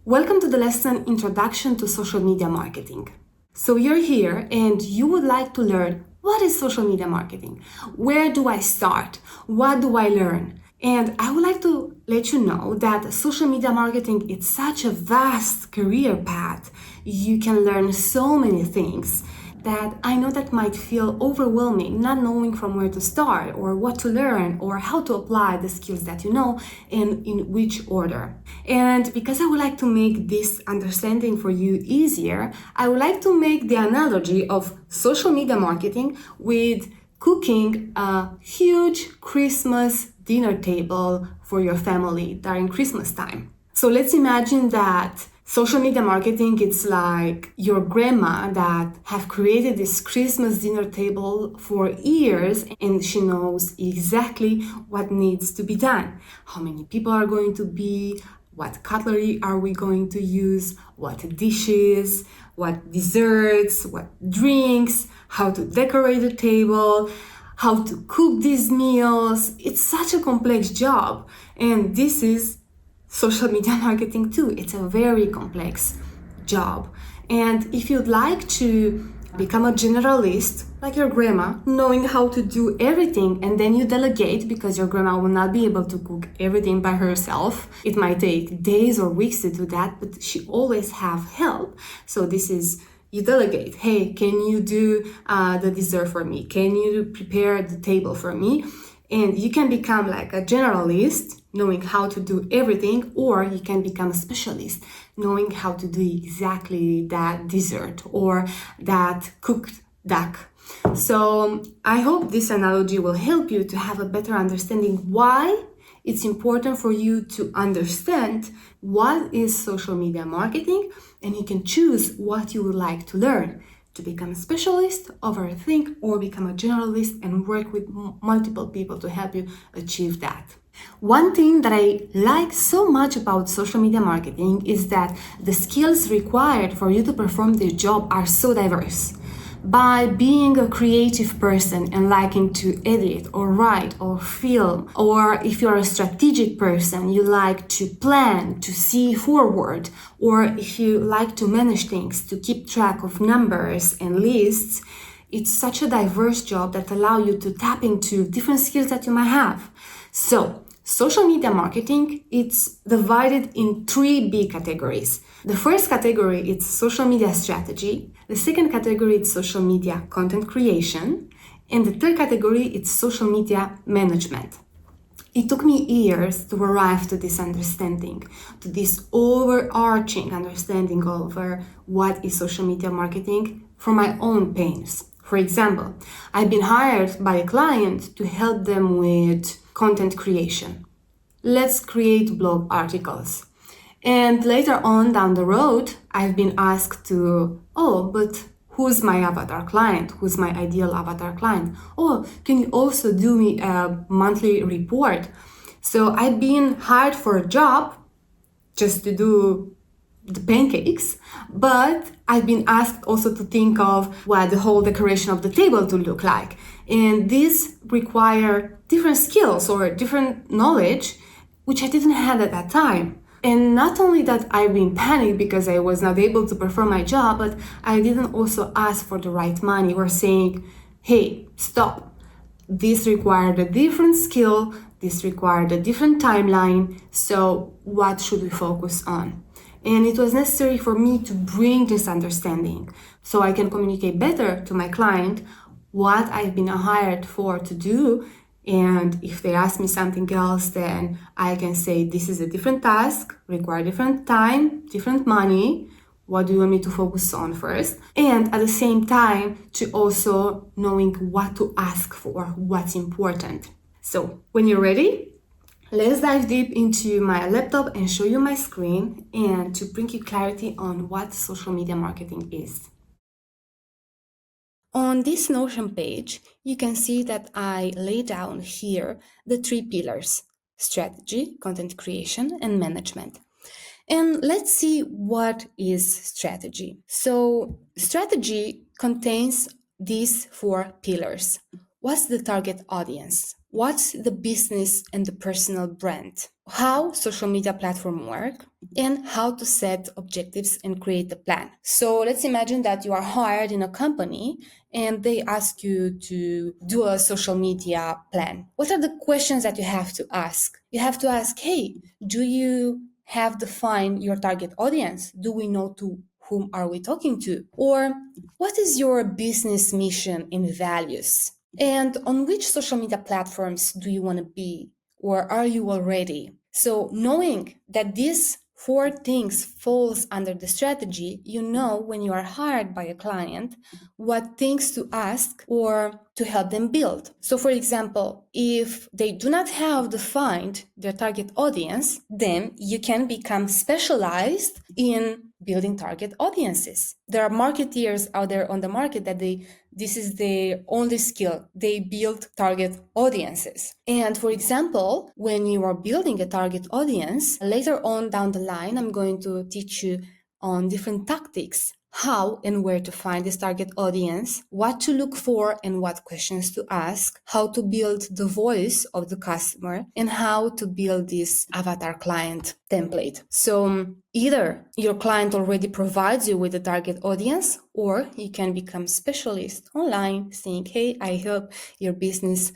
Welcome to the lesson Introduction to Social Media Marketing. So you're here and you would like to learn what is social media marketing? Where do I start? What do I learn? And I would like to let you know that social media marketing is such a vast career path. You can learn so many things that I know that might feel overwhelming, not knowing from where to start or what to learn or how to apply the skills that you know and in which order. And because I would like to make this understanding for you easier, I would like to make the analogy of social media marketing with cooking a huge Christmas dinner table for your family during Christmas time. So let's imagine that social media marketing, it's like your grandma that have created this Christmas dinner table for years and she knows exactly what needs to be done. How many people are going to be, what cutlery are we going to use, what dishes, what desserts, what drinks, how to decorate the table, how to cook these meals. It's such a complex job, and this is social media marketing too. It's a very complex job. And if you'd like to become a generalist, like your grandma, knowing how to do everything, and then you delegate because your grandma will not be able to cook everything by herself. It might take days or weeks to do that, but she always have help. So this is, you delegate. Hey, can you do the dessert for me? Can you prepare the table for me? And you can become like a generalist, knowing how to do everything, or you can become a specialist, knowing how to do exactly that dessert or that cooked duck. So I hope this analogy will help you to have a better understanding why it's important for you to understand what is social media marketing, and you can choose what you would like to learn to become a specialist, overthink, or become a generalist and work with multiple people to help you achieve that. One thing that I like so much about social media marketing is that the skills required for you to perform this job are so diverse. By being a creative person and liking to edit or write or film, or if you're a strategic person, you like to plan, to see forward, or if you like to manage things, to keep track of numbers and lists, it's such a diverse job that allows you to tap into different skills that you might have. So, social media marketing, it's divided in three big categories. The first category is social media strategy. The second category is social media content creation. And the third category is social media management. It took me years to arrive to this understanding, to this overarching understanding over what is social media marketing from my own pains. For example, I've been hired by a client to help them with content creation. Let's create blog articles. And later on down the road, I've been asked to, but who's my avatar client? Who's my ideal avatar client? Oh, can you also do me a monthly report? So I've been hired for a job just to do the pancakes, but I've been asked also to think of what the whole decoration of the table to look like. And these require different skills or different knowledge, which I didn't have at that time. And not only that, I've been panicked because I was not able to perform my job, but I didn't also ask for the right money or saying, hey, stop. This required a different skill, this required a different timeline, so what should we focus on? And it was necessary for me to bring this understanding so I can communicate better to my client what I've been hired for to do. And if they ask me something else, then I can say this is a different task, require different time, different money. What do you want me to focus on first? And at the same time, to also knowing what to ask for, what's important. So when you're ready, let's dive deep into my laptop and show you my screen and to bring you clarity on what social media marketing is. On this Notion page, you can see that I lay down here the three pillars: strategy, content creation, and management. And let's see what is strategy. So, strategy contains these four pillars. What's the target audience? what's the business and the personal brand, how social media platforms work, and how to set objectives and create a plan. So let's imagine that you are hired in a company and they ask you to do a social media plan. What are the questions that you have to ask? You have to ask, hey, do you have defined your target audience? Do we know to whom are we talking to? Or what is your business mission and values? And on which social media platforms do you want to be? Or are you already? So knowing that these four things falls under the strategy, you know when you are hired by a client what things to ask or to help them build. So for example, if they do not have defined their target audience, then you can become specialized in building target audiences. There are marketeers out there on the market that this is their only skill. They build target audiences. And for example, when you are building a target audience, later on down the line, I'm going to teach you on different tactics, how and where to find this target audience, what to look for and what questions to ask, how to build the voice of the customer, and how to build this avatar client template. So either your client already provides you with a target audience, or you can become specialist online saying, hey, I help your business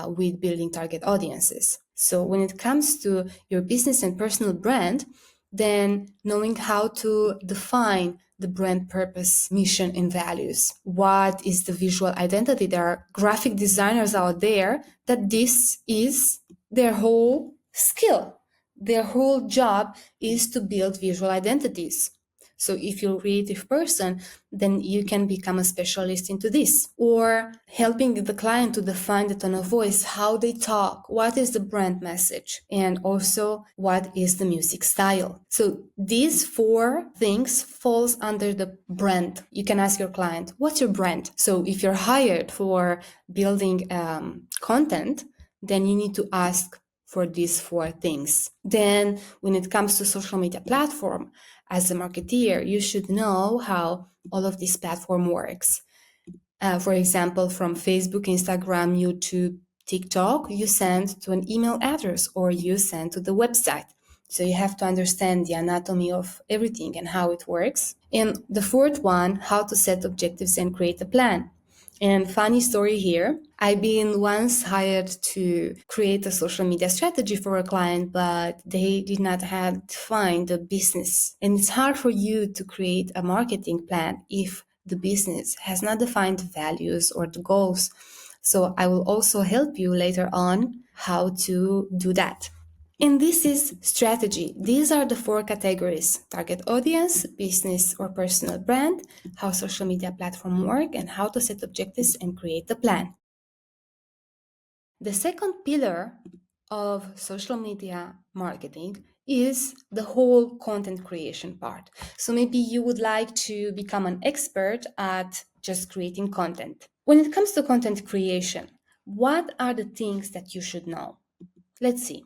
with building target audiences. So when it comes to your business and personal brand, then knowing how to define the brand purpose, mission, and values. What is the visual identity? There are graphic designers out there that this is their whole skill. Their whole job is to build visual identities. So if you're a creative person, then you can become a specialist into this. Or helping the client to define the tone of voice, how they talk, what is the brand message, and also what is the music style. So these four things falls under the brand. You can ask your client, what's your brand? So if you're hired for building content, then you need to ask for these four things. Then when it comes to social media platform, as a marketeer, you should know how all of this platform works. For example, from Facebook, Instagram, YouTube, TikTok, you send to an email address or you send to the website. So you have to understand the anatomy of everything and how it works. And the fourth one, how to set objectives and create a plan. And funny story here, I've been once hired to create a social media strategy for a client, but they did not have defined the business. And it's hard for you to create a marketing plan if the business has not defined the values or the goals. So I will also help you later on how to do that. And this is strategy. These are the four categories: target audience, business or personal brand, how social media platform work, and how to set objectives and create a plan. The second pillar of social media marketing is the whole content creation part. So maybe you would like to become an expert at just creating content. When it comes to content creation, what are the things that you should know? Let's see.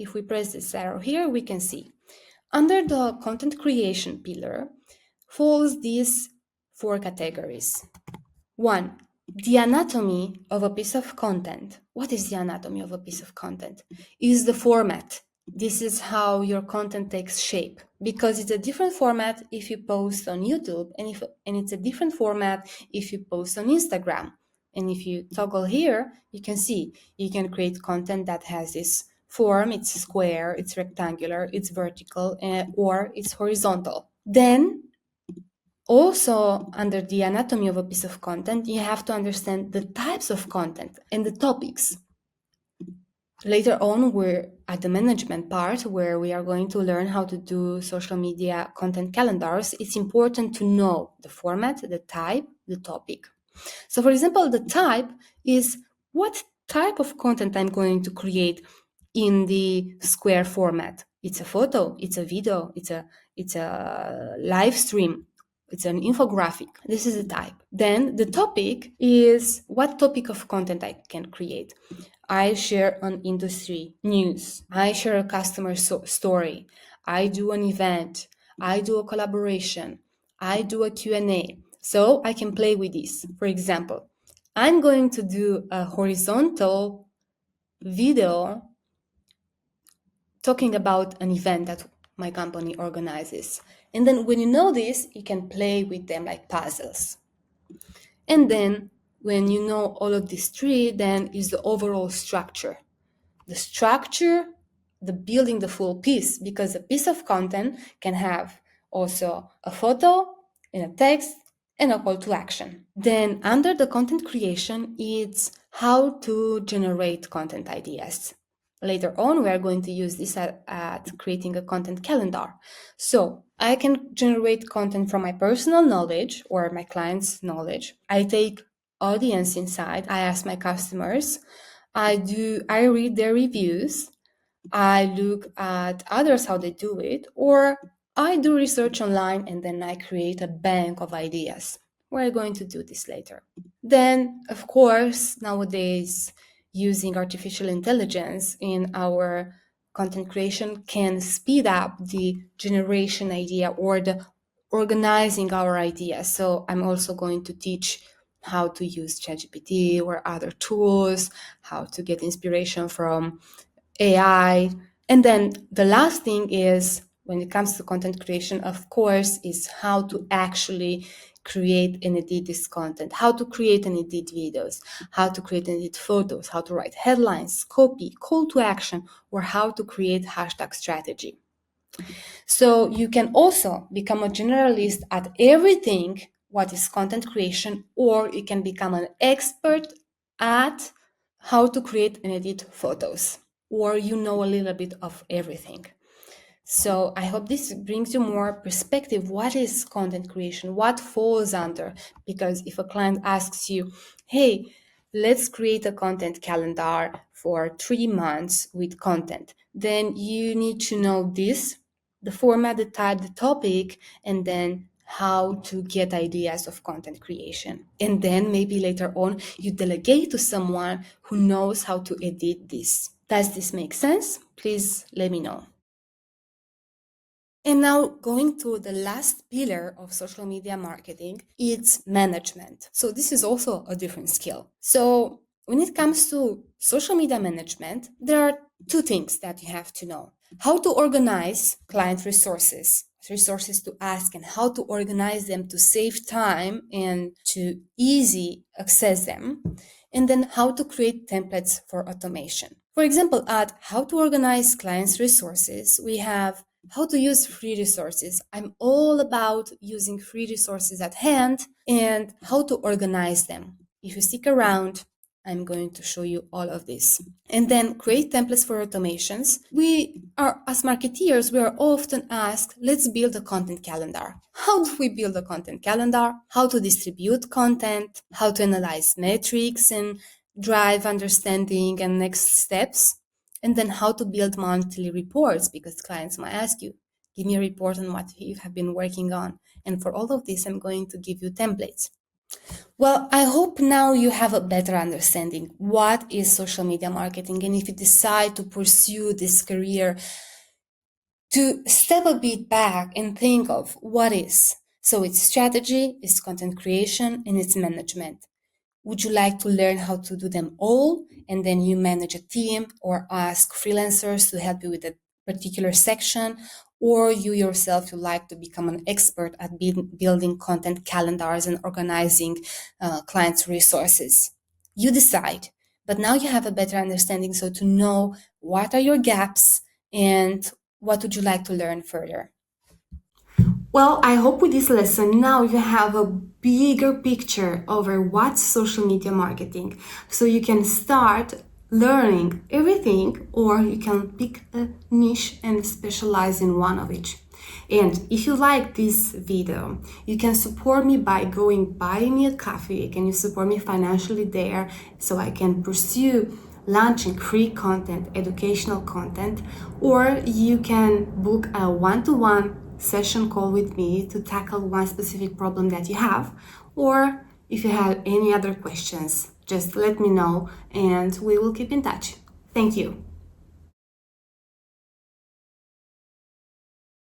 If we press this arrow here, we can see under the content creation pillar falls these four categories. One, the anatomy of a piece of content. What is the anatomy of a piece of content? Is the format. This is how your content takes shape, because it's a different format if you post on YouTube, and it's a different format if you post on Instagram. And if you toggle here, you can see you can create content that has this form. It's square, it's rectangular, it's vertical, or it's horizontal. Then also, under the anatomy of a piece of content, you have to understand the types of content and the topics. Later on, we're at the management part where we are going to learn how to do social media content calendars. It's important to know the format, the type, the topic. So for example, the type is what type of content I'm going to create in the square format. It's a photo, it's a video, it's a live stream, it's an infographic. This is the type. Then the topic is what topic of content I can create. I share an industry news. I share a customer story. I do an event. I do a collaboration. I do a Q&A. So I can play with this. For example, I'm going to do a horizontal video talking about an event that my company organizes. And then when you know this, you can play with them like puzzles. And then when you know all of these three, then is the overall structure. The structure, the building the full piece, because a piece of content can have also a photo and a text and a call to action. Then under the content creation, it's how to generate content ideas. Later on, we are going to use this at creating a content calendar. So I can generate content from my personal knowledge or my client's knowledge. I take audience inside. I ask my customers. I read their reviews. I look at others, how they do it, or I do research online and then I create a bank of ideas. We're going to do this later. Then, of course, nowadays, using artificial intelligence in our content creation can speed up the generation idea or the organizing our ideas. So I'm also going to teach how to use ChatGPT or other tools, how to get inspiration from AI. And then the last thing is, when it comes to content creation, of course, is how to actually create and edit this content, how to create and edit videos, how to create and edit photos, how to write headlines, copy, call to action, or how to create hashtag strategy. So you can also become a generalist at everything what is content creation, or you can become an expert at how to create and edit photos, or you know a little bit of everything. So I hope this brings you more perspective. What is content creation? What falls under? Because if a client asks you, hey, let's create a content calendar for 3 months with content, then you need to know this, the format, the type, the topic, and then how to get ideas of content creation. And then maybe later on, you delegate to someone who knows how to edit this. Does this make sense? Please let me know. And now going to the last pillar of social media marketing, it's management. So this is also a different skill. So when it comes to social media management, there are two things that you have to know: how to organize client resources to ask, and how to organize them to save time and to easy access them. And then how to create templates for automation. For example, at how to organize clients' resources, we have how to use free resources. I'm all about using free resources at hand and how to organize them. If you stick around, I'm going to show you all of this. And then create templates for automations. We are, as marketeers, we are often asked, let's build a content calendar. How do we build a content calendar? How to distribute content? How to analyze metrics and drive understanding and next steps? And then how to build monthly reports, because clients might ask you, give me a report on what you have been working on. And for all of this, I'm going to give you templates. Well, I hope now you have a better understanding what is social media marketing. And if you decide to pursue this career, to step a bit back and think of what is. So it's strategy, it's content creation, and it's management. Would you like to learn how to do them all, and then you manage a team or ask freelancers to help you with a particular section? Or you yourself, you like to become an expert at building content calendars and organizing clients' resources? You decide. But now you have a better understanding, so to know what are your gaps and what would you like to learn further. Well, I hope with this lesson now you have a bigger picture over what's social media marketing, so you can start learning everything, or you can pick a niche and specialize in one of each. And if you like this video, you can support me by going buy me a coffee. Can you support me financially there, so I can pursue launching free content, educational content, or you can book a one-to-one session call with me to tackle one specific problem that you have. Or if you have any other questions, just let me know and we will keep in touch. Thank you.